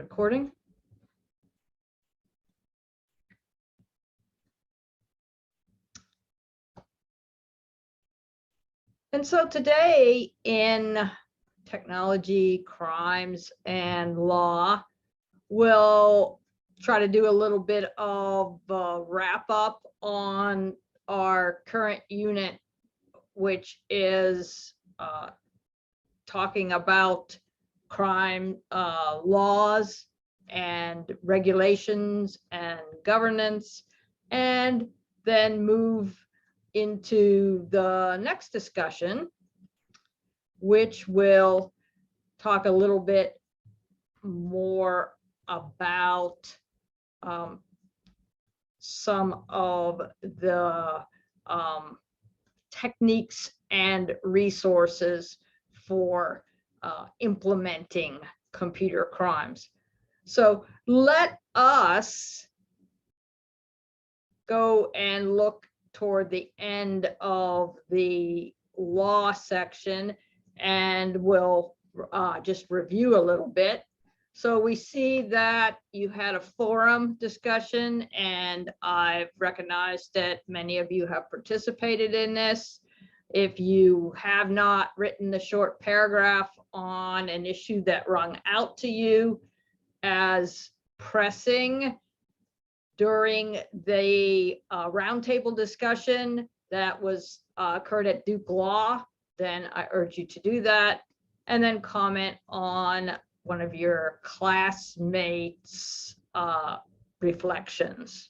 recording. And so today in technology, crimes, and law, we'll try to do a little bit of wrap up on our current unit, which is talking about crime laws and regulations and governance, and then move into the next discussion, which will talk a little bit more about some of the techniques and resources for implementing computer crimes. So let us go and look toward the end of the law section, and we'll just review a little bit. So we see that you had a forum discussion, and I've recognized that many of you have participated in this. If you have not written the short paragraph on an issue that rung out to you as pressing during the roundtable discussion that was occurred at Duke Law, then I urge you to do that, and then comment on one of your classmates' reflections.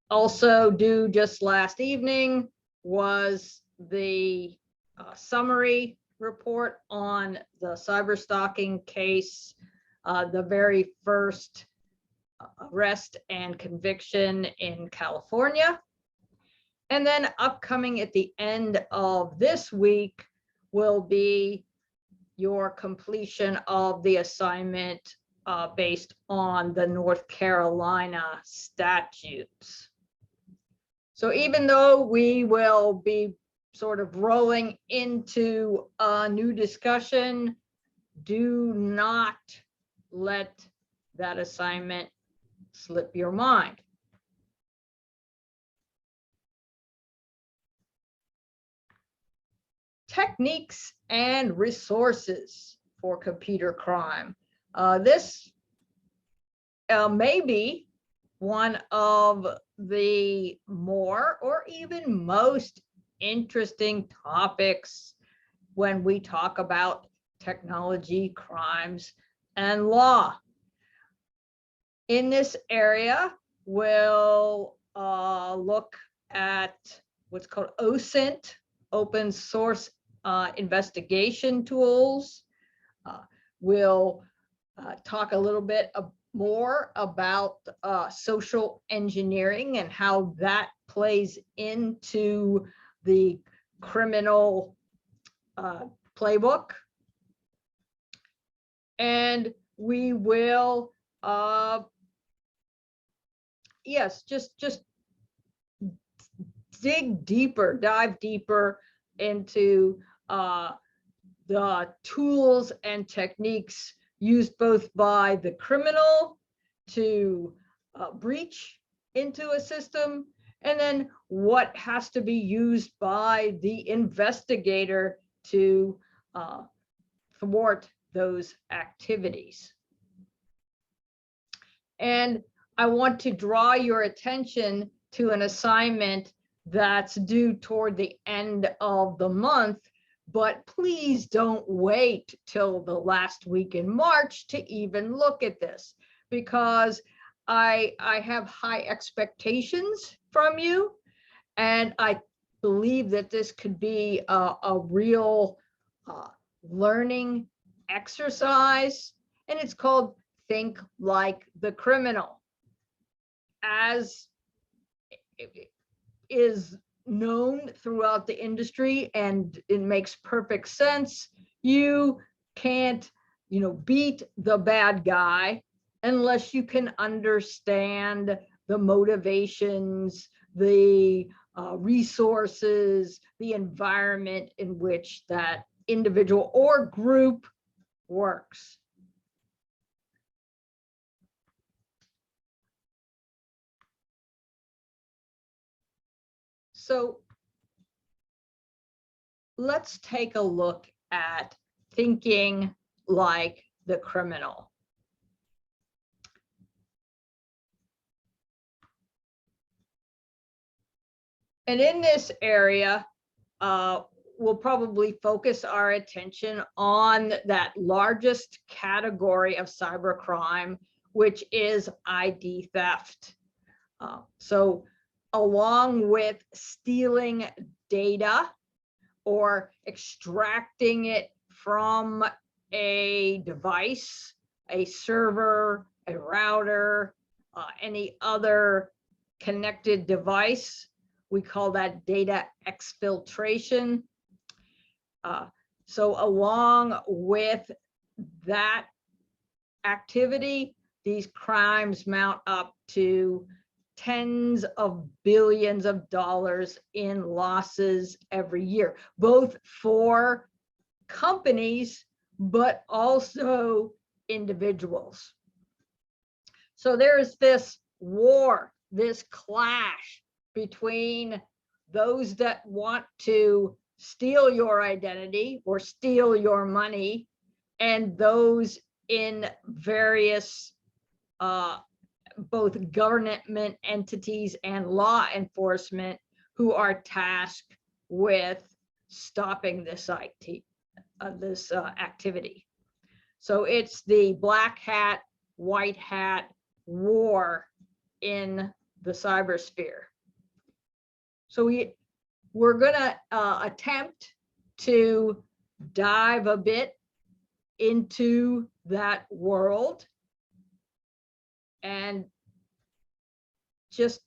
Also due just last evening was the summary report on the cyber stalking case, the very first arrest and conviction in California. And then upcoming at the end of this week will be your completion of the assignment based on the North Carolina statutes. So even though we will be sort of rolling into a new discussion, do not let that assignment slip your mind. Techniques and resources for computer crime. This may be one of the more or even most interesting topics when we talk about technology, crimes, and law. In this area, we'll look at what's called OSINT, open source investigation tools. We'll talk a little bit more about social engineering and how that plays into the criminal playbook. And we will, yes, just dig deeper, dive deeper into the tools and techniques used both by the criminal to breach into a system, and then what has to be used by the investigator to thwart those activities. And I want to draw your attention to an assignment that's due toward the end of the month, but please don't wait till the last week in March to even look at this, because I have high expectations from you, and I believe that this could be a real learning exercise, and it's called Think Like the Criminal. As is known throughout the industry, and it makes perfect sense, you can't, beat the bad guy unless you can understand the motivations, the resources, the environment in which that individual or group works. So let's take a look at thinking like the criminal. And in this area, we'll probably focus our attention on that largest category of cybercrime, which is ID theft. So along with stealing data or extracting it from a device, a server, a router, any other connected device, we call that data exfiltration. So along with that activity, these crimes mount up to tens of billions of dollars in losses every year, both for companies, but also individuals. So there's this war, this clash between those that want to steal your identity or steal your money and those in various both government entities and law enforcement who are tasked with stopping this activity. So it's the black hat, white hat war in the cybersphere. So we're gonna attempt to dive a bit into that world and just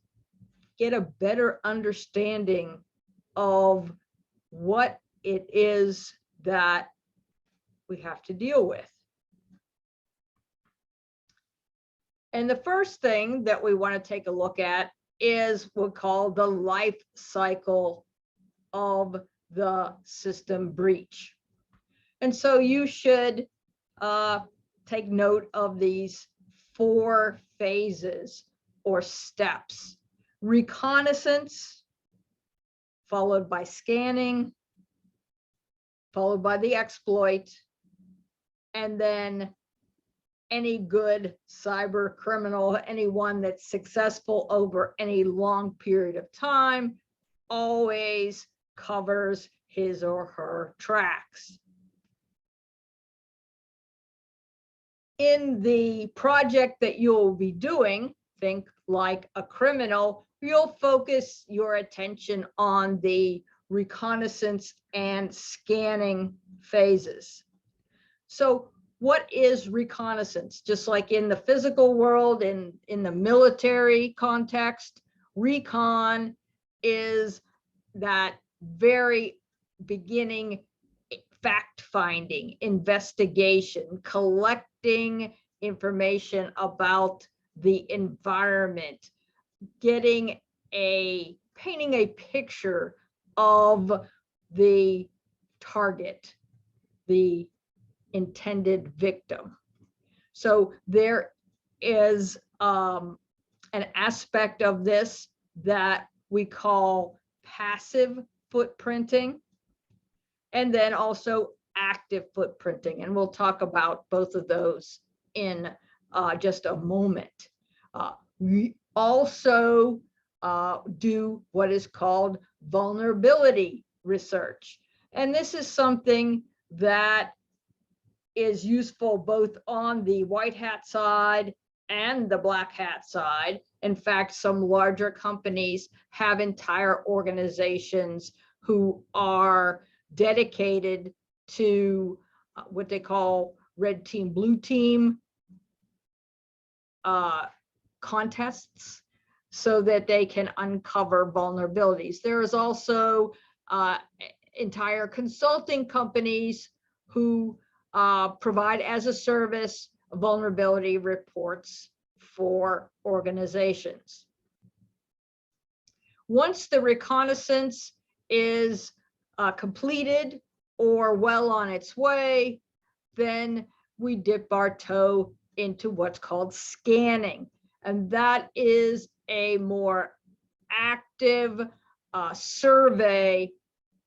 get a better understanding of what it is that we have to deal with. And the first thing that we want to take a look at is what we call the life cycle of the system breach. And so you should take note of these 4 phases or steps: reconnaissance, followed by scanning, followed by the exploit, and then any good cyber criminal, anyone that's successful over any long period of time, always covers his or her tracks. In the project that you'll be doing, think like a criminal, you'll focus your attention on the reconnaissance and scanning phases. So what is reconnaissance? Just like in the physical world, in the military context, recon is that very beginning fact-finding, investigation, collecting information about the environment, painting a picture of the target, the intended victim. So there is an aspect of this that we call passive footprinting, and then also active footprinting. And we'll talk about both of those in just a moment. We also do what is called vulnerability research. And this is something that is useful both on the white hat side and the black hat side. In fact, some larger companies have entire organizations who are dedicated to what they call red team, blue team contests so that they can uncover vulnerabilities. There is also entire consulting companies who provide as a service vulnerability reports for organizations. Once the reconnaissance is completed or well on its way, then we dip our toe into what's called scanning. And that is a more active survey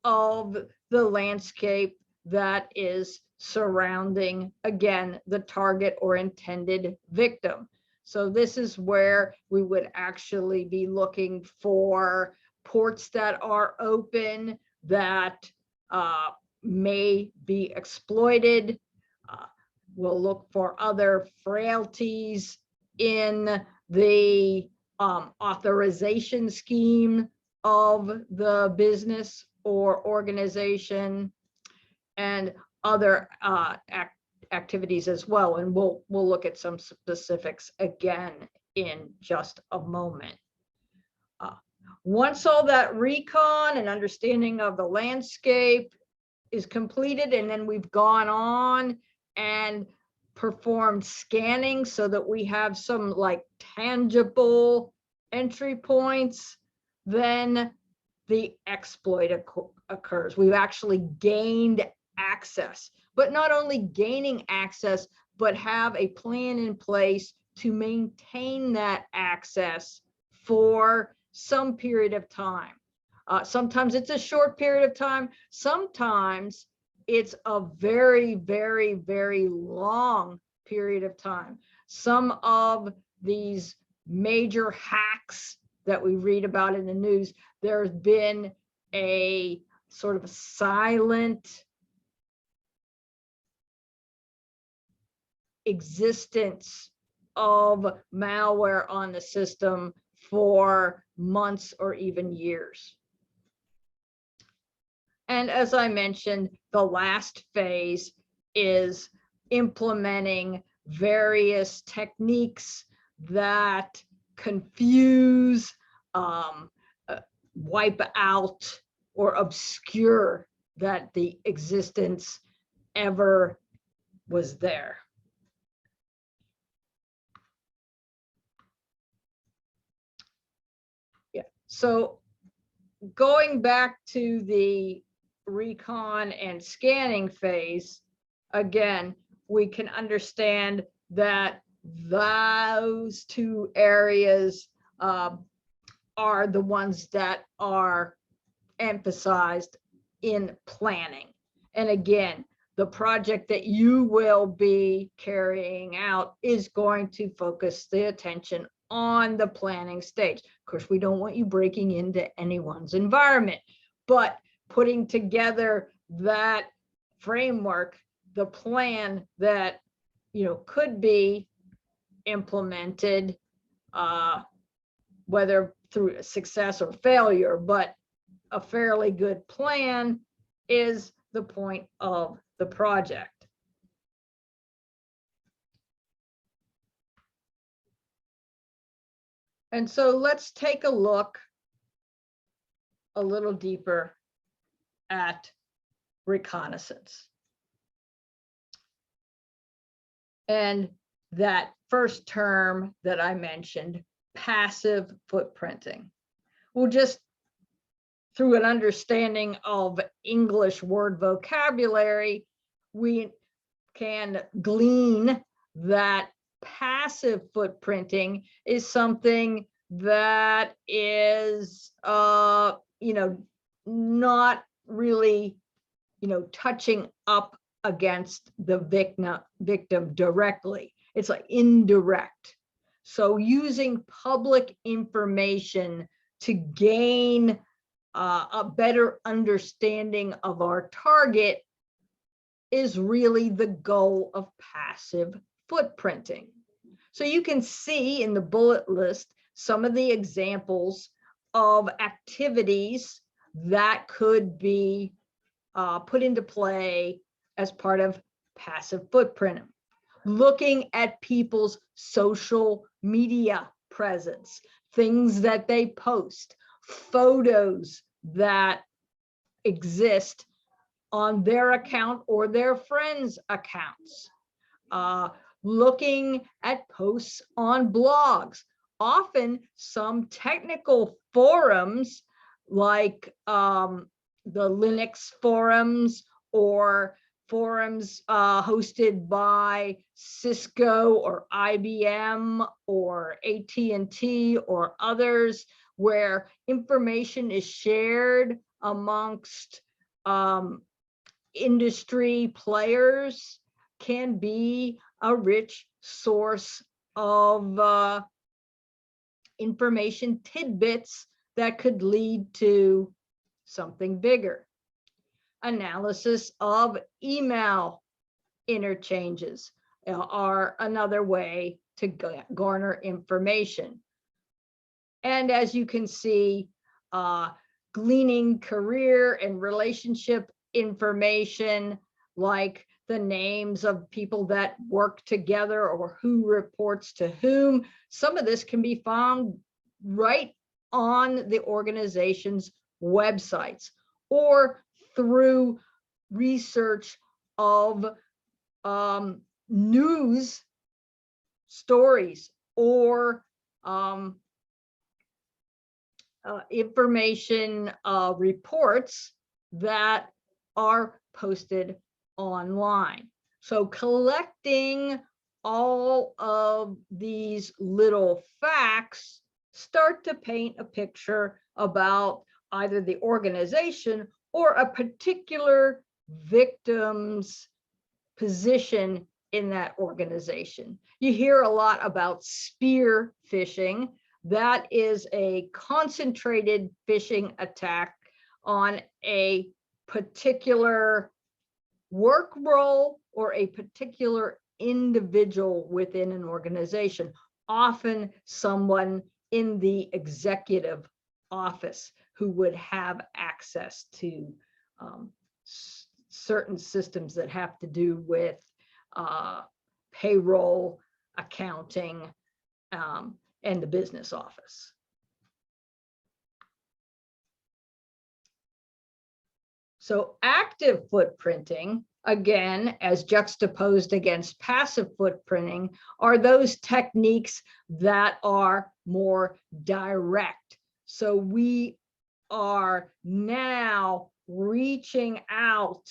of the landscape that is surrounding, again, the target or intended victim. So this is where we would actually be looking for ports that are open that may be exploited. We'll look for other frailties in the authorization scheme of the business or organization, and other activities as well. And we'll look at some specifics again in just a moment. Once all that recon and understanding of the landscape is completed, and then we've gone on and performed scanning so that we have some like tangible entry points, then the exploit occurs. We've actually gained access, but not only gaining access, but have a plan in place to maintain that access for some period of time. Sometimes it's a short period of time. Sometimes it's a very, very, very long period of time. Some of these major hacks that we read about in the news, there's been a sort of a silent existence of malware on the system for months or even years. And as I mentioned, the last phase is implementing various techniques that confuse, wipe out, or obscure that the existence ever was there. Yeah, so going back to the recon and scanning phase, again, we can understand that those two areas are the ones that are emphasized in planning. And again, the project that you will be carrying out is going to focus the attention on the planning stage. Of course, we don't want you breaking into anyone's environment, but putting together that framework, the plan that, you know, could be implemented, whether through success or failure, but a fairly good plan is the point of the project. And so let's take a look a little deeper at reconnaissance. And that first term that I mentioned, passive footprinting. We'll just, through an understanding of English word vocabulary, we can glean that passive footprinting is something that is, you know, not really, you know, touching up against the victim directly. It's like indirect. So using public information to gain a better understanding of our target is really the goal of passive footprinting. So you can see in the bullet list some of the examples of activities that could be put into play as part of passive footprinting. Looking at people's social media presence, things that they post, photos that exist on their account or their friends' accounts. Looking at posts on blogs, often some technical forums like the Linux forums or forums hosted by Cisco or IBM or AT&T or others, where information is shared amongst industry players can be a rich source of information tidbits that could lead to something bigger. Analysis of email interchanges are another way to garner information. And as you can see, gleaning career and relationship information, like the names of people that work together or who reports to whom. Some of this can be found right on the organization's websites or through research of news stories or information reports that are posted online. So collecting all of these little facts start to paint a picture about either the organization or a particular victim's position in that organization. You hear a lot about spear phishing. That is a concentrated phishing attack on a particular work role or a particular individual within an organization, often someone in the executive office who would have access to certain systems that have to do with payroll, accounting, and the business office. So active footprinting, again, as juxtaposed against passive footprinting, are those techniques that are more direct. So we are now reaching out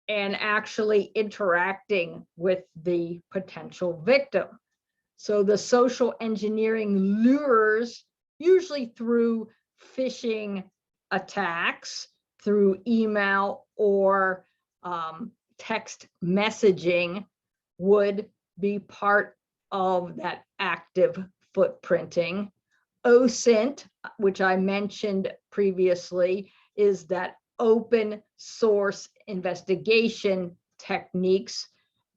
and actually interacting with the potential victim. So the social engineering lures, usually through phishing attacks, through email or text messaging, would be part of that active footprinting. OSINT, which I mentioned previously, is that open source investigation techniques.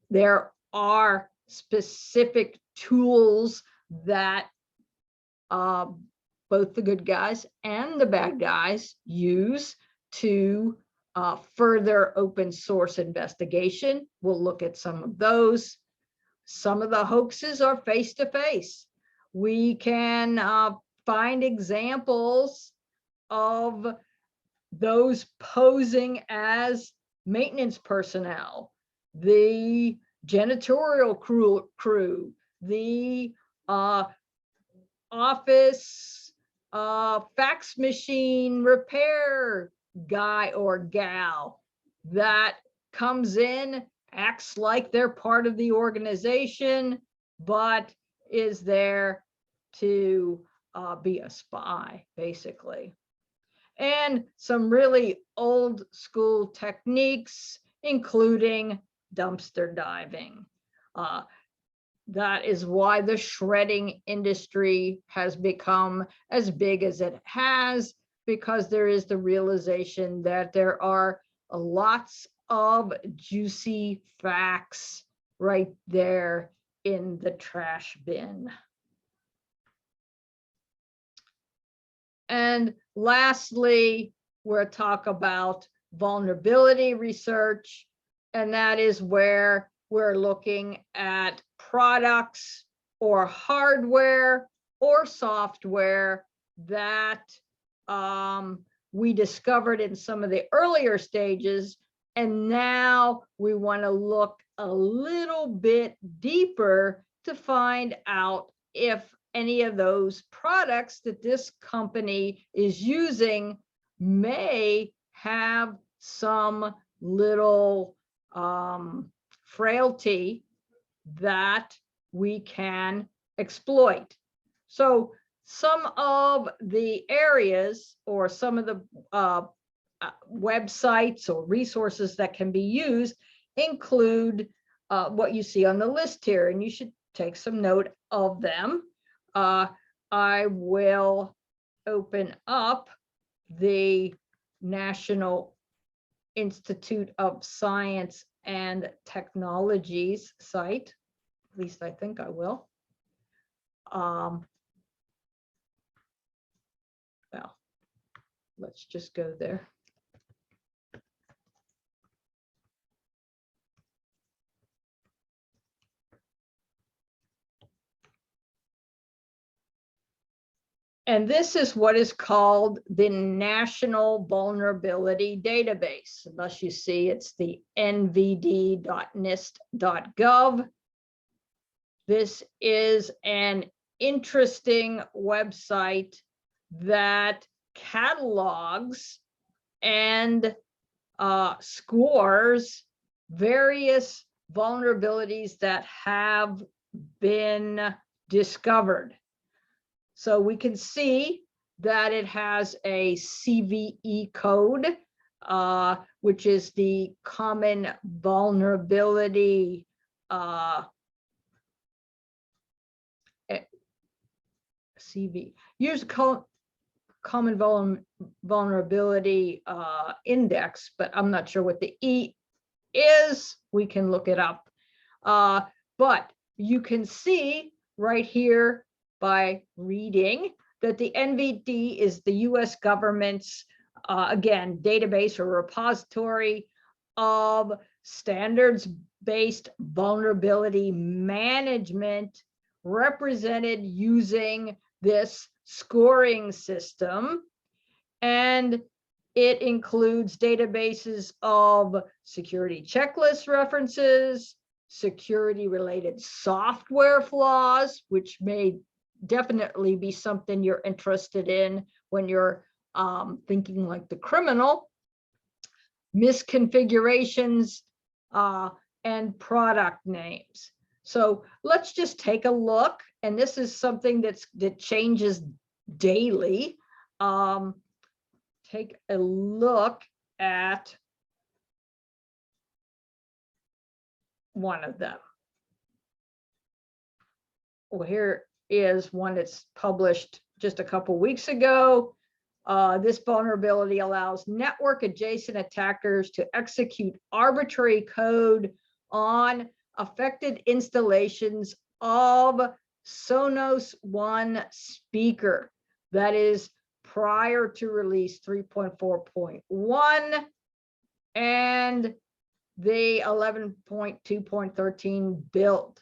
There are specific tools that both the good guys and the bad guys use to further open source investigation. We'll look at some of those. Some of the hoaxes are face-to-face. We can find examples of those posing as maintenance personnel, the janitorial crew, the office fax machine repair guy or gal that comes in, acts like they're part of the organization, but is there to be a spy, basically. And some really old school techniques, including dumpster diving. That is why the shredding industry has become as big as it has, because there is the realization that there are lots of juicy facts right there in the trash bin. And lastly, we'll talk about vulnerability research, and that is where we're looking at products or hardware or software that we discovered in some of the earlier stages, and now we want to look a little bit deeper to find out if any of those products that this company is using may have some little frailty that we can exploit. So some of the areas or some of the websites or resources that can be used include what you see on the list here, and you should take some note of them. I will open up the National Institute of Science and Technologies site. At least I think I will. Well, let's just go there. And this is what is called the National Vulnerability Database. Unless you see, it's the nvd.nist.gov. This is an interesting website that catalogs and scores various vulnerabilities that have been discovered. So we can see that it has a CVE code, which is the Common Vulnerability CV. Use Common Vulnerability Index, but I'm not sure what the E is. We can look it up. But you can see right here by reading that the NVD is the US government's, again, database or repository of standards-based vulnerability management represented using this scoring system. And it includes databases of security checklist references, security-related software flaws, which may definitely be something you're interested in when you're thinking like the criminal, misconfigurations, and product names. So let's just take a look, and this is something that changes daily. Take a look at one of them. Well, here is one that's published just a couple weeks ago. This vulnerability allows network adjacent attackers to execute arbitrary code on affected installations of Sonos One speaker. That is prior to release 3.4.1 and the 11.2.13 build.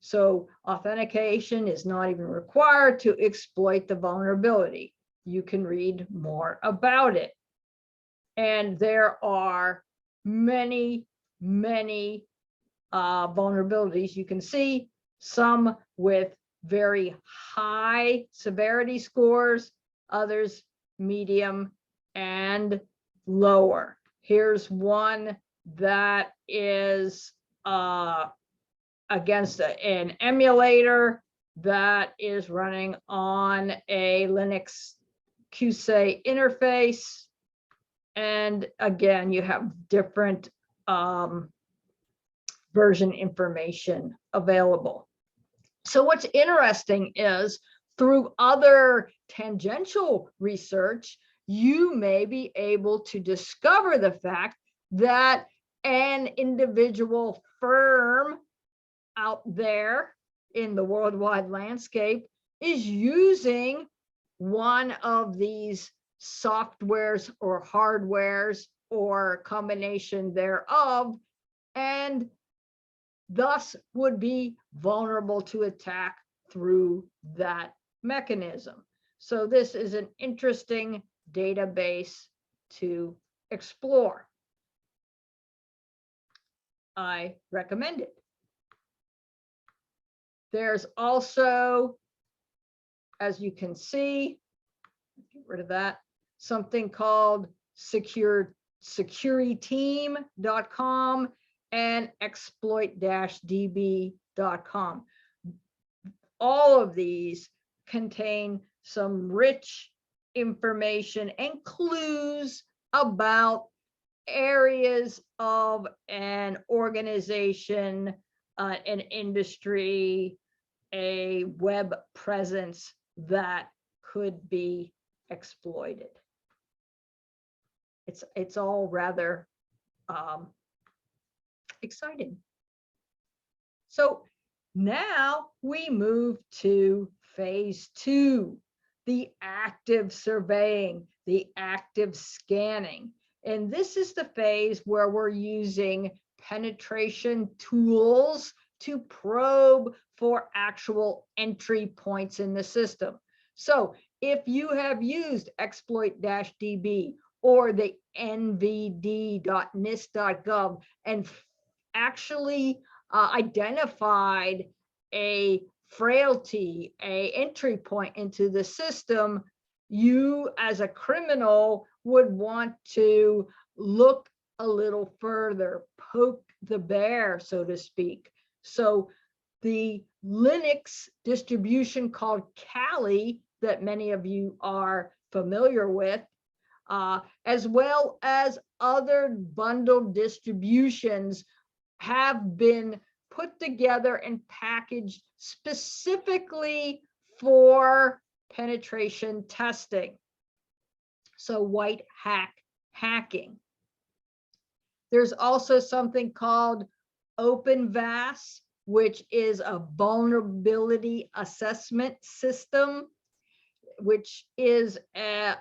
So authentication is not even required to exploit the vulnerability. You can read more about it. And there are many, many vulnerabilities. You can see some with very high severity scores, others medium and lower. Here's one that is against an emulator that is running on a Linux QC interface. And again, you have different version information available. So what's interesting is through other tangential research, you may be able to discover the fact that an individual firm out there in the worldwide landscape is using one of these softwares or hardwares or combination thereof, and thus would be vulnerable to attack through that mechanism. So this is an interesting database to explore. I recommend it. There's also, as you can see, get rid of that, something called securityteam.com and exploit-db.com. All of these contain some rich information and clues about areas of an organization, an industry, a web presence that could be exploited. It's all rather exciting. So now we move to phase 2, the active surveying, the active scanning. And this is the phase where we're using penetration tools to probe for actual entry points in the system. So if you have used exploit-db or the nvd.nist.gov and actually identified a frailty, a entry point into the system, you as a criminal would want to look a little further, poke the bear, so to speak. So the Linux distribution called Kali that many of you are familiar with, as well as other bundled distributions, have been put together and packaged specifically for penetration testing. So white hat hacking. There's also something called OpenVAS, which is a vulnerability assessment system, which is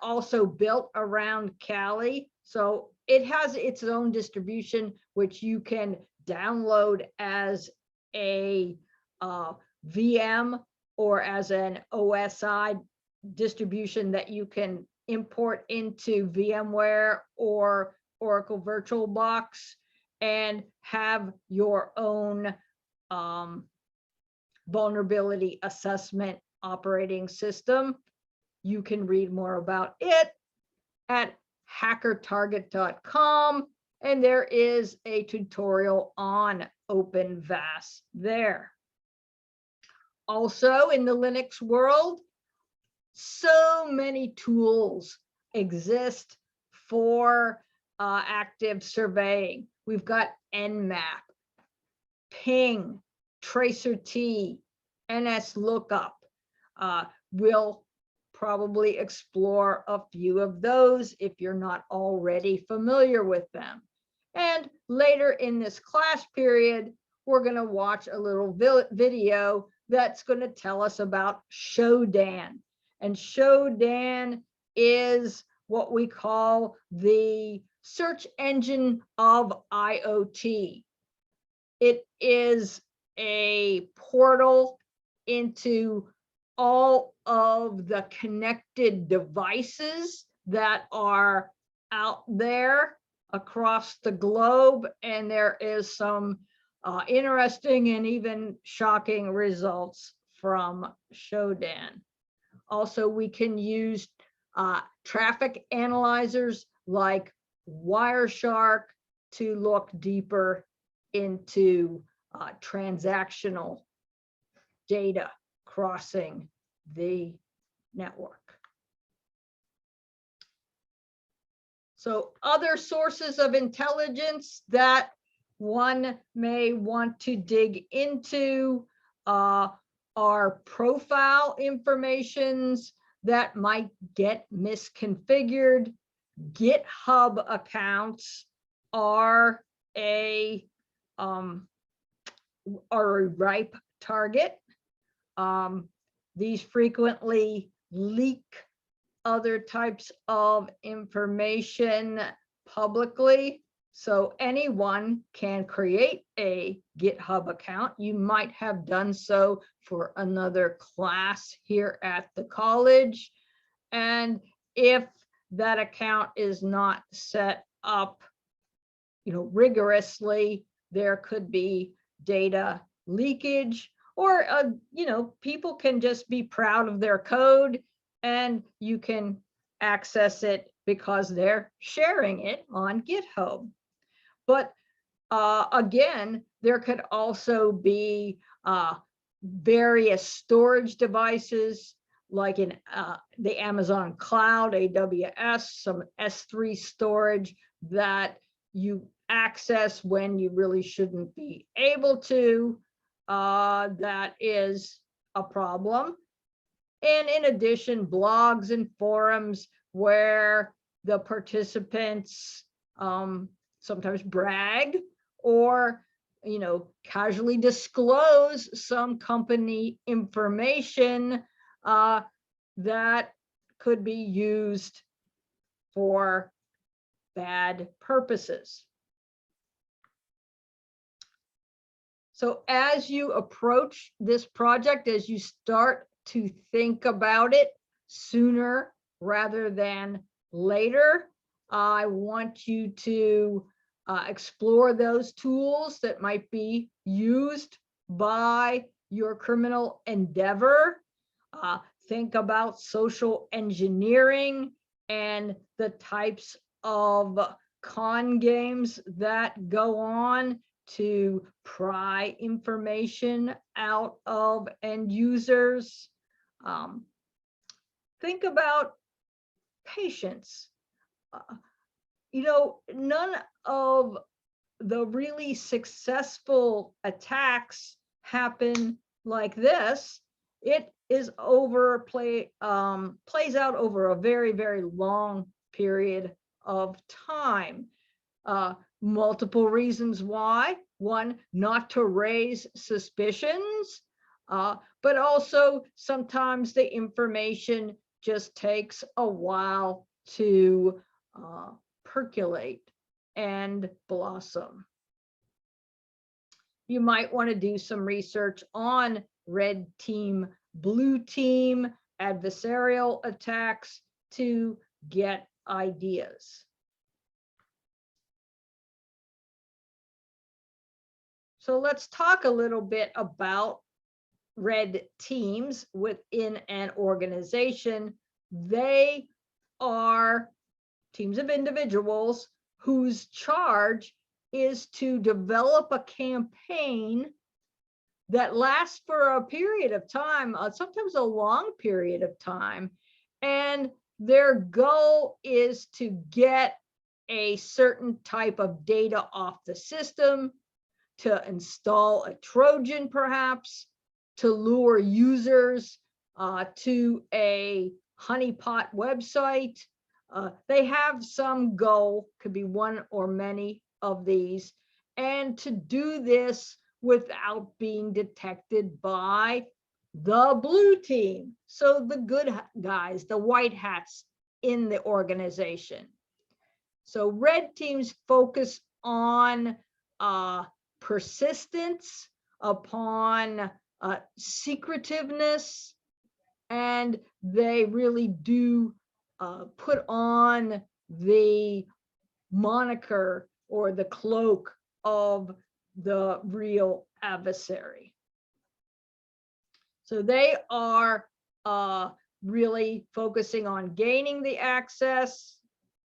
also built around Kali. So it has its own distribution, which you can download as a VM or as an OSI distribution that you can import into VMware or Oracle VirtualBox and have your own vulnerability assessment operating system. You can read more about it at hackertarget.com, and there is a tutorial on OpenVAS there. Also in the Linux world, so many tools exist for active surveying. We've got Nmap, Ping, TracerT, NSLookup. We'll probably explore a few of those if you're not already familiar with them. And later in this class period, we're going to watch a little video that's going to tell us about Shodan. And Shodan is what we call the search engine of IoT. It is a portal into all of the connected devices that are out there across the globe, and there is some interesting and even shocking results from Shodan. Also, we can use traffic analyzers like Wireshark to look deeper into transactional data crossing the network. So other sources of intelligence that one may want to dig into are profile informations that might get misconfigured. GitHub accounts are a ripe target. These frequently leak other types of information publicly. So anyone can create a GitHub account. You might have done so for another class here at the college. And if that account is not set up, rigorously, there could be data leakage, or people can just be proud of their code and you can access it because they're sharing it on GitHub. But again, there could also be various storage devices, like in the Amazon cloud, AWS, some S3 storage that you access when you really shouldn't be able to. That is a problem. And in addition, blogs and forums where the participants sometimes brag or, casually disclose some company information that could be used for bad purposes. So as you approach this project, as you start to think about it sooner rather than later, I want you to explore those tools that might be used by your criminal endeavor. Think about social engineering and the types of con games that go on to pry information out of end users. Think about patience. None of the really successful attacks happen like this. It is plays out over a very, very long period of time. Multiple reasons why. One, not to raise suspicions, but also sometimes the information just takes a while to percolate and blossom. You might want to do some research on red team, blue team, adversarial attacks to get ideas. So let's talk a little bit about red teams within an organization. They are teams of individuals whose charge is to develop a campaign that lasts for a period of time, sometimes a long period of time. And their goal is to get a certain type of data off the system, to install a Trojan perhaps, to lure users to a honeypot website. They have some goal, could be one or many of these, and to do this without being detected by the blue team. So the good guys, the white hats in the organization. So red teams focus on persistence, upon secretiveness, and they really do put on the moniker or the cloak of the real adversary. So they are really focusing on gaining the access,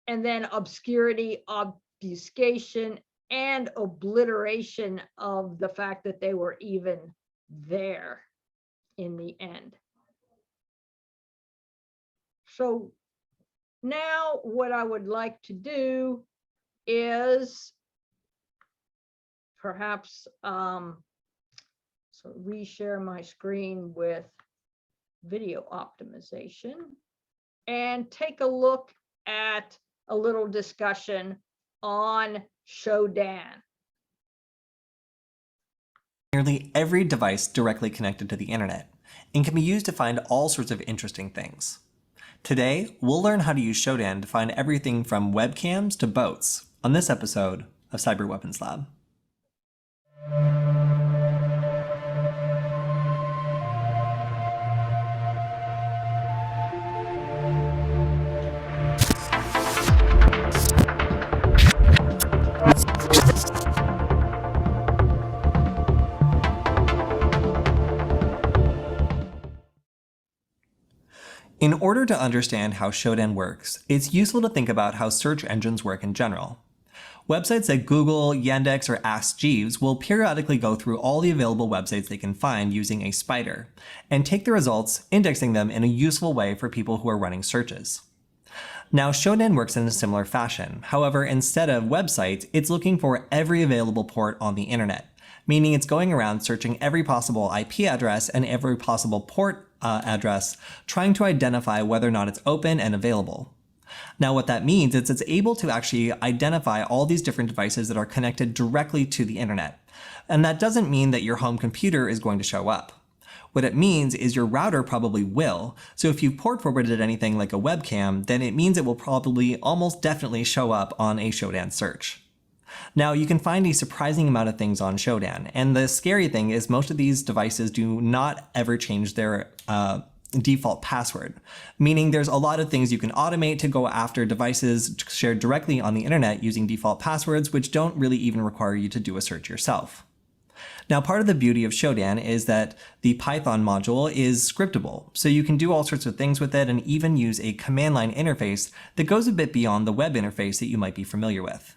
and then obscurity, obfuscation, and obliteration of the fact that they were even there in the end. So now what I would like to do is perhaps so reshare my screen with video optimization and take a look at a little discussion on Shodan. Nearly every device directly connected to the internet and can be used to find all sorts of interesting things. Today, we'll learn how to use Shodan to find everything from webcams to boats on this episode of Cyber Weapons Lab. In order to understand how Shodan works, it's useful to think about how search engines work in general. Websites like Google, Yandex, or Ask Jeeves will periodically go through all the available websites they can find using a spider, and take the results, indexing them in a useful way for people who are running searches. Now, Shodan works in a similar fashion. However, instead of websites, it's looking for every available port on the internet, meaning it's going around searching every possible IP address and every possible port address, trying to identify whether or not it's open and available. Now, what that means is it's able to actually identify all these different devices that are connected directly to the internet. And that doesn't mean that your home computer is going to show up. What it means is your router probably will. So if you port forwarded anything like a webcam, then it means it will probably almost definitely show up on a Shodan search. Now, you can find a surprising amount of things on Shodan, and the scary thing is most of these devices do not ever change their default password, meaning there's a lot of things you can automate to go after devices shared directly on the internet using default passwords, which don't really even require you to do a search yourself. Now, part of the beauty of Shodan is that the Python module is scriptable, so you can do all sorts of things with it and even use a command line interface that goes a bit beyond the web interface that you might be familiar with.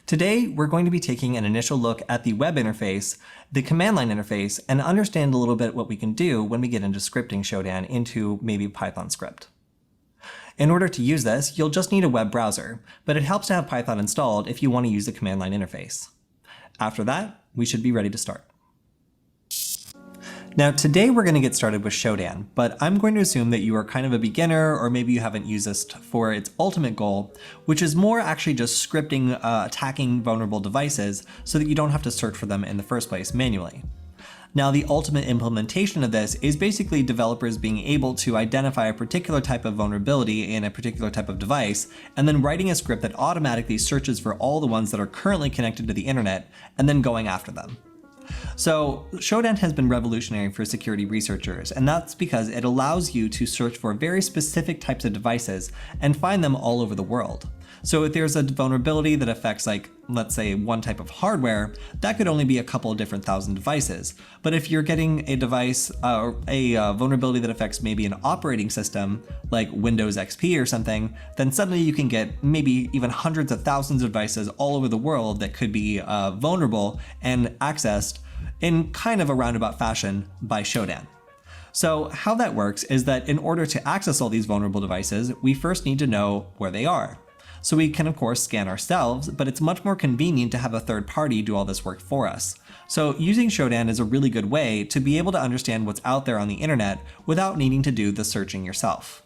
Today, we're going to be taking an initial look at the web interface, the command line interface, and understand a little bit what we can do when we get into scripting Shodan into maybe Python script. In order to use this, you'll just need a web browser, but it helps to have Python installed if you want to use the command line interface. After that, we should be ready to start. Now, today we're going to get started with Shodan, but I'm going to assume that you are kind of a beginner, or maybe you haven't used this for its ultimate goal, which is more actually just scripting attacking vulnerable devices so that you don't have to search for them in the first place manually. Now, the ultimate implementation of this is basically developers being able to identify a particular type of vulnerability in a particular type of device, and then writing a script that automatically searches for all the ones that are currently connected to the internet, and then going after them. So Shodan has been revolutionary for security researchers, and that's because it allows you to search for very specific types of devices and find them all over the world. So if there's a vulnerability that affects, like, let's say one type of hardware, that could only be a couple of different thousand devices. But if you're getting a device, a vulnerability that affects maybe an operating system, like Windows XP or something, then suddenly you can get maybe even hundreds of thousands of devices all over the world that could be vulnerable and accessed in kind of a roundabout fashion by Shodan. So how that works is that in order to access all these vulnerable devices, we first need to know where they are. So we can of course scan ourselves, but it's much more convenient to have a third party do all this work for us. So using Shodan is a really good way to be able to understand what's out there on the internet without needing to do the searching yourself.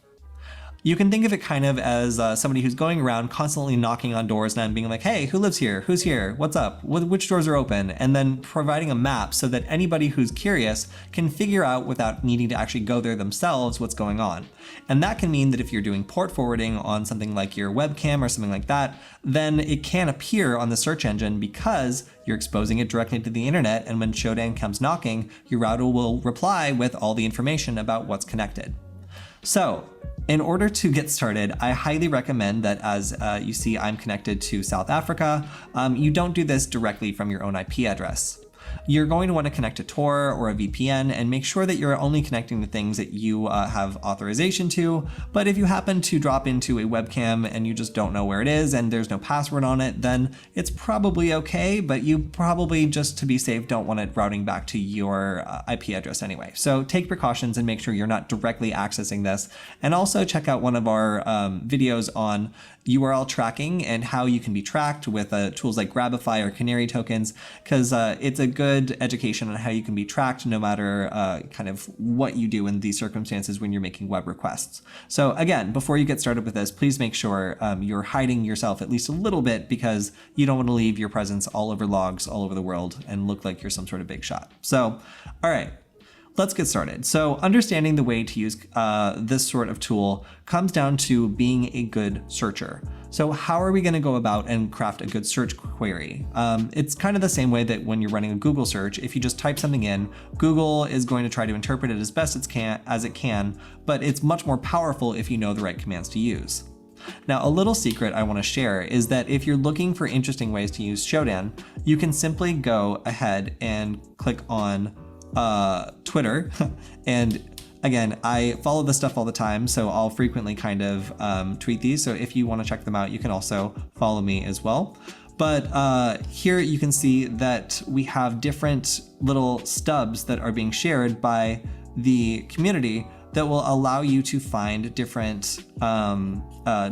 You can think of it kind of as somebody who's going around constantly knocking on doors and being like, hey, who lives here? Who's here? What's up? Which doors are open? And then providing a map so that anybody who's curious can figure out without needing to actually go there themselves what's going on. And that can mean that if you're doing port forwarding on something like your webcam or something like that, then it can appear on the search engine because you're exposing it directly to the internet, and when Shodan comes knocking, your router will reply with all the information about what's connected. So, in order to get started, I highly recommend that, as you see I'm connected to South Africa, you don't do this directly from your own IP address. You're going to want to connect to Tor or a VPN and make sure that you're only connecting to things that you have authorization to. But if you happen to drop into a webcam and you just don't know where it is and there's no password on it, then it's probably okay, but you probably, just to be safe, don't want it routing back to your IP address anyway. So take precautions and make sure you're not directly accessing this. And also check out one of our videos on URL tracking and how you can be tracked with tools like Grabify or Canary tokens, because it's a good education on how you can be tracked no matter kind of what you do in these circumstances when you're making web requests. So again, before you get started with this, please make sure you're hiding yourself at least a little bit, because you don't want to leave your presence all over logs all over the world and look like you're some sort of big shot. So, all right. Let's get started. So understanding the way to use this sort of tool comes down to being a good searcher. So how are we going to go about and craft a good search query? It's kind of the same way that when you're running a Google search, if you just type something in, Google is going to try to interpret it as best as it can, but it's much more powerful if you know the right commands to use. Now, a little secret I want to share is that if you're looking for interesting ways to use Shodan, you can simply go ahead and click on Twitter. And again, I follow this stuff all the time, so I'll frequently kind of tweet these. So if you want to check them out, you can also follow me as well. But here you can see that we have different little stubs that are being shared by the community that will allow you to find different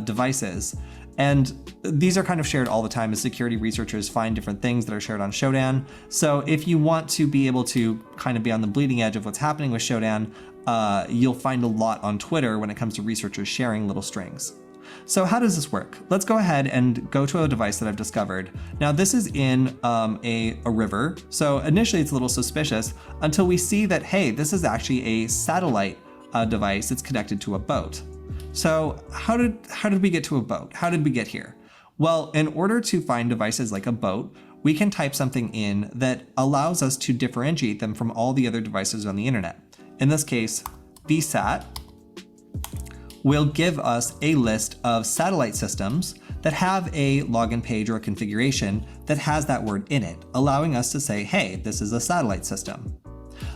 devices. And these are kind of shared all the time as security researchers find different things that are shared on Shodan. So if you want to be able to kind of be on the bleeding edge of what's happening with Shodan, you'll find a lot on Twitter when it comes to researchers sharing little strings. So how does this work? Let's go ahead and go to a device that I've discovered. Now this is in a river. So initially it's a little suspicious until we see that, hey, this is actually a satellite device that's connected to a boat. So how did we get to a boat? How did we get here? Well, in order to find devices like a boat, we can type something in that allows us to differentiate them from all the other devices on the internet. In this case, VSAT will give us a list of satellite systems that have a login page or a configuration that has that word in it, allowing us to say, hey, this is a satellite system.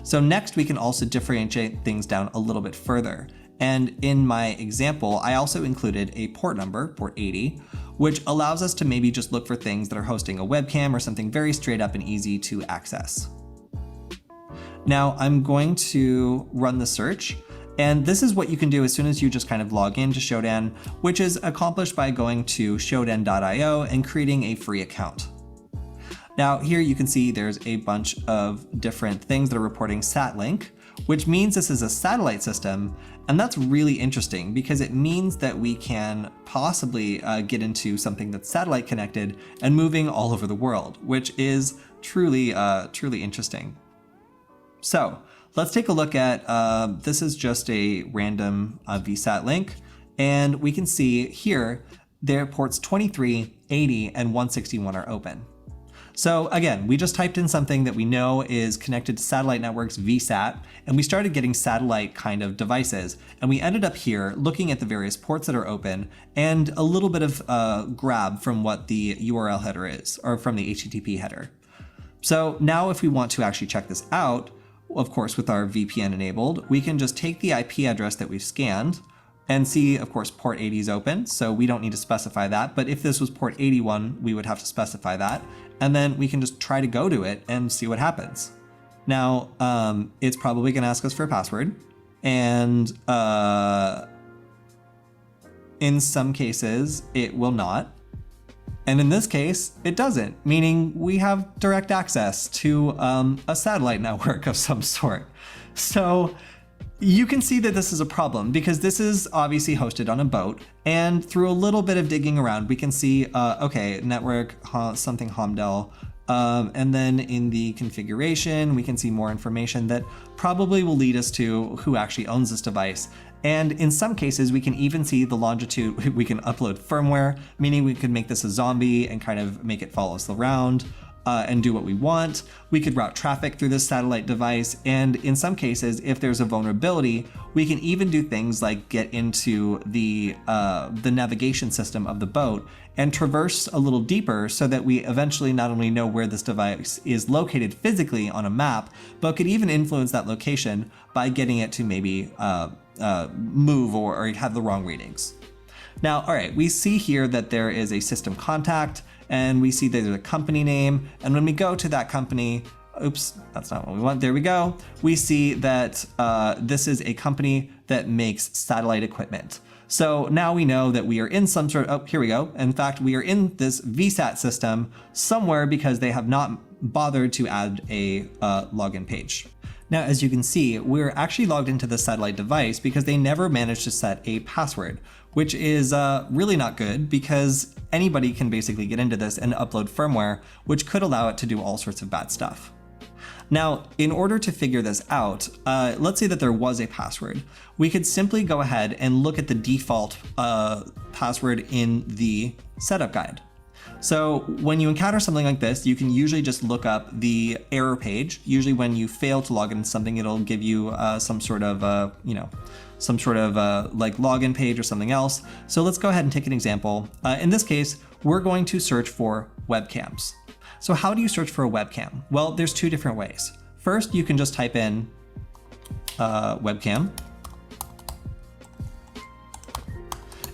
So next we can also differentiate things down a little bit further. And in my example, I also included a port number, port 80, which allows us to maybe just look for things that are hosting a webcam or something very straight up and easy to access. Now I'm going to run the search. And this is what you can do as soon as you just kind of log into Shodan, which is accomplished by going to shodan.io and creating a free account. Now here you can see there's a bunch of different things that are reporting SatLink, which means this is a satellite system. And that's really interesting because it means that we can possibly get into something that's satellite connected and moving all over the world, which is truly interesting. So let's take a look at, this is just a random VSAT link, and we can see here, their ports 23, 80, and 161 are open. So again, we just typed in something that we know is connected to satellite networks, VSAT, and we started getting satellite kind of devices. And we ended up here looking at the various ports that are open and a little bit of grab from what the URL header is, or from the HTTP header. So now if we want to actually check this out, of course, with our VPN enabled, we can just take the IP address that we've scanned and see, of course, port 80 is open, so we don't need to specify that. But if this was port 81, we would have to specify that. And then we can just try to go to it and see what happens. Now, it's probably gonna ask us for a password. And in some cases, it will not. And in this case, it doesn't, meaning we have direct access to a satellite network of some sort. So you can see that this is a problem because this is obviously hosted on a boat, and through a little bit of digging around, we can see, okay, network, something Homdel, and then in the configuration, we can see more information that probably will lead us to who actually owns this device. And in some cases, we can even see the longitude. We can upload firmware, meaning we could make this a zombie and kind of make it follow us around and do what we want. We could route traffic through this satellite device. And in some cases, if there's a vulnerability, we can even do things like get into the navigation system of the boat and traverse a little deeper so that we eventually not only know where this device is located physically on a map, but could even influence that location by getting it to maybe move or have the wrong readings. Now, all right, we see here that there is a system contact, and we see there's a company name. And when we go to that company, oops, that's not what we want. There we go. We see that this is a company that makes satellite equipment. So now we know that we are in some sort of, oh, here we go. In fact, we are in this VSAT system somewhere because they have not bothered to add a login page. Now, as you can see, we're actually logged into the satellite device because they never managed to set a password, which is really not good because anybody can basically get into this and upload firmware, which could allow it to do all sorts of bad stuff. Now, in order to figure this out, let's say that there was a password. We could simply go ahead and look at the default password in the setup guide. So when you encounter something like this, you can usually just look up the error page. Usually when you fail to log into something, it'll give you some sort of like login page or something else. So let's go ahead and take an example. In this case, we're going to search for webcams. So how do you search for a webcam? Well, there's two different ways. First, you can just type in webcam.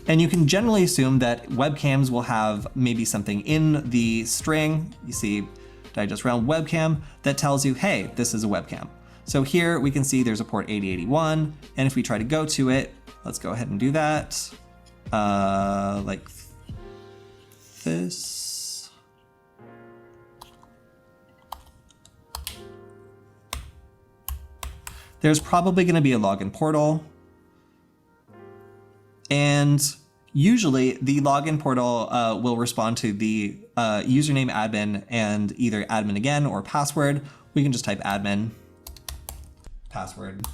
And you can generally assume that webcams will have maybe something in the string. You see digest round webcam that tells you, hey, this is a webcam. So here we can see there's a port 8081. And if we try to go to it, let's go ahead and do that. Like this. There's probably going to be a login portal. And usually the login portal will respond to the username admin and either admin again or password. We can just type admin, password.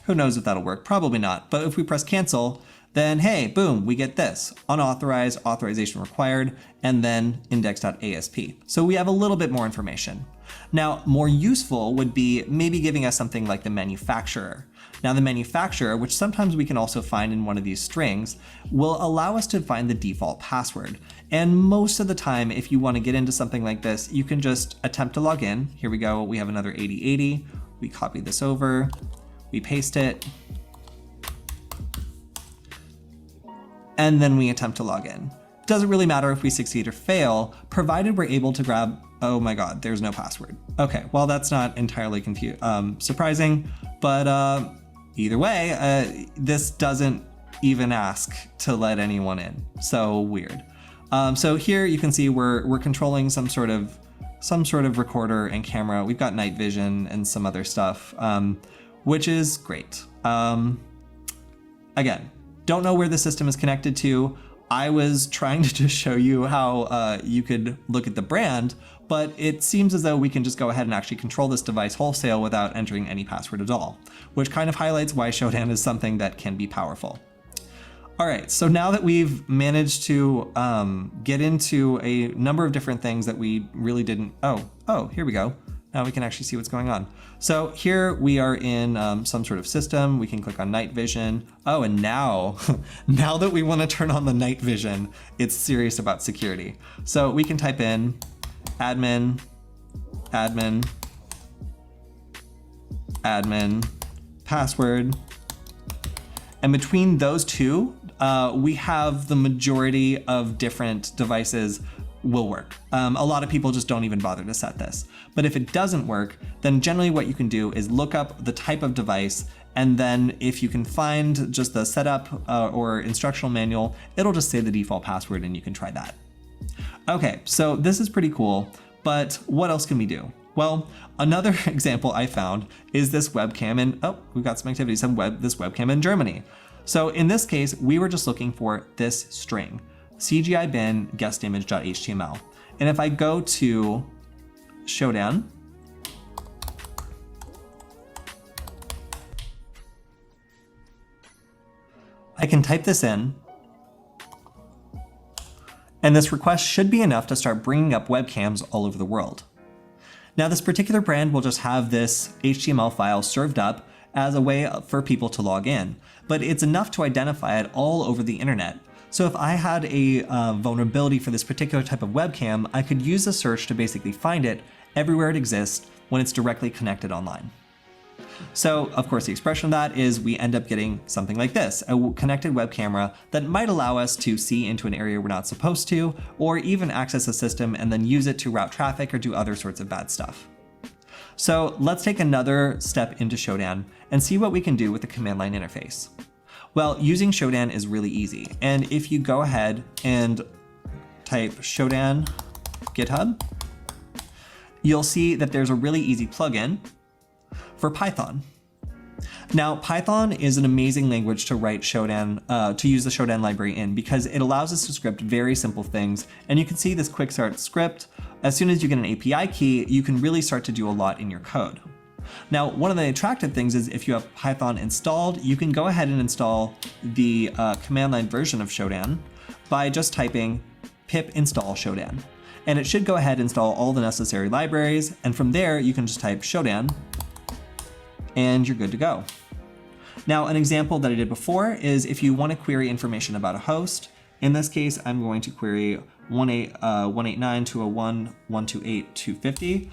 Who knows if that'll work? Probably not. But if we press cancel, then hey, boom, we get this. Unauthorized, authorization required, and then index.asp. So we have a little bit more information. Now, more useful would be maybe giving us something like the manufacturer. Now, the manufacturer, which sometimes we can also find in one of these strings, will allow us to find the default password. And most of the time, if you want to get into something like this, you can just attempt to log in. Here we go. We have another 8080. We copy this over. We paste it. And then we attempt to log in. Doesn't really matter if we succeed or fail, provided we're able to grab, oh my God, there's no password. Okay, well, that's not entirely surprising, but either way, this doesn't even ask to let anyone in. So weird. So here you can see we're controlling some sort of recorder and camera. We've got night vision and some other stuff, which is great. Again, don't know where the system is connected to. I was trying to just show you how you could look at the brand, but it seems as though we can just go ahead and actually control this device wholesale without entering any password at all, which kind of highlights why Shodan is something that can be powerful. All right, so now that we've managed to get into a number of different things that we really didn't, oh, here we go. Now we can actually see what's going on. So here we are in some sort of system. We can click on night vision. Oh, and now, now that we want to turn on the night vision, it's serious about security. So we can type in admin, admin, admin, password. And between those two, we have the majority of different devices will work. A lot of people just don't even bother to set this. But if it doesn't work, then generally what you can do is look up the type of device, and then if you can find just the setup or instructional manual, it'll just say the default password and you can try that. Okay, so this is pretty cool, but what else can we do? Well, another example I found is this webcam in, oh, we've got some activity, this webcam in Germany. So in this case, we were just looking for this string, CGI bin guest image.html. And if I go to Shodan, I can type this in, and this request should be enough to start bringing up webcams all over the world. Now, this particular brand will just have this HTML file served up as a way for people to log in, but it's enough to identify it all over the internet. So if I had a vulnerability for this particular type of webcam, I could use a search to basically find it everywhere it exists when it's directly connected online. So of course, the expression of that is we end up getting something like this, a connected web camera that might allow us to see into an area we're not supposed to, or even access a system and then use it to route traffic or do other sorts of bad stuff. So let's take another step into Shodan and see what we can do with the command line interface. Well, using Shodan is really easy. And if you go ahead and type Shodan GitHub, you'll see that there's a really easy plugin for Python. Now, Python is an amazing language to write Shodan, to use the Shodan library in, because it allows us to script very simple things. And you can see this quick start script. As soon as you get an API key, you can really start to do a lot in your code. Now, one of the attractive things is if you have Python installed, you can go ahead and install the command line version of Shodan by just typing pip install Shodan. And it should go ahead and install all the necessary libraries. And from there, you can just type Shodan and you're good to go. Now, an example that I did before is if you want to query information about a host. In this case, I'm going to query 189.201.128.250.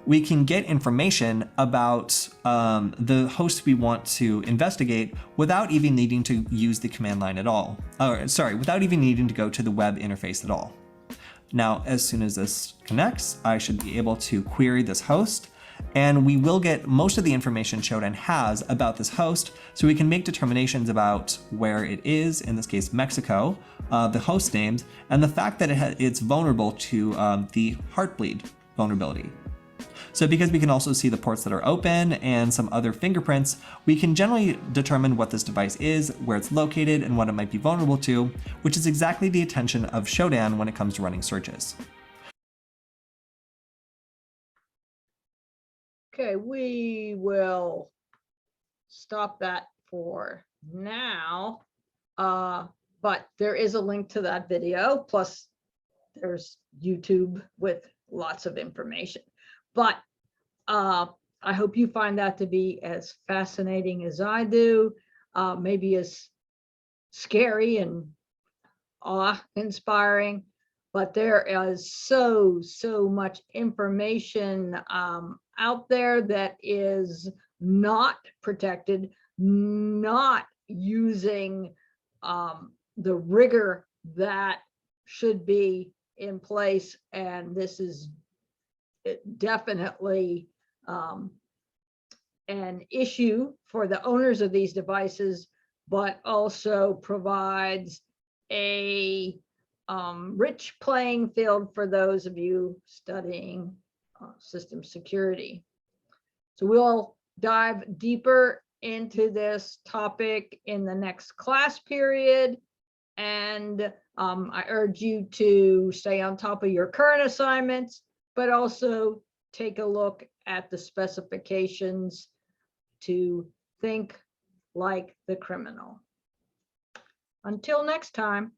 we can get information about the host we want to investigate without even needing to use the command line at all. Or, sorry, without even needing to go to the web interface at all. Now, as soon as this connects, I should be able to query this host, and we will get most of the information Shodan has about this host, so we can make determinations about where it is, in this case Mexico, the host names, and the fact that it's vulnerable to the Heartbleed vulnerability. So because we can also see the ports that are open and some other fingerprints, we can generally determine what this device is, where it's located, and what it might be vulnerable to, which is exactly the intention of Shodan when it comes to running searches. Okay, we will stop that for now. But there is a link to that video, plus there's YouTube with lots of information. But I hope you find that to be as fascinating as I do, maybe as scary and awe-inspiring, but there is so much information out there that is not protected, not using the rigor that should be in place, and this is definitely an issue for the owners of these devices, but also provides a rich playing field for those of you studying system security. So we'll dive deeper into this topic in the next class period. And I urge you to stay on top of your current assignments, but also take a look at the specifications to think like the criminal. Until next time.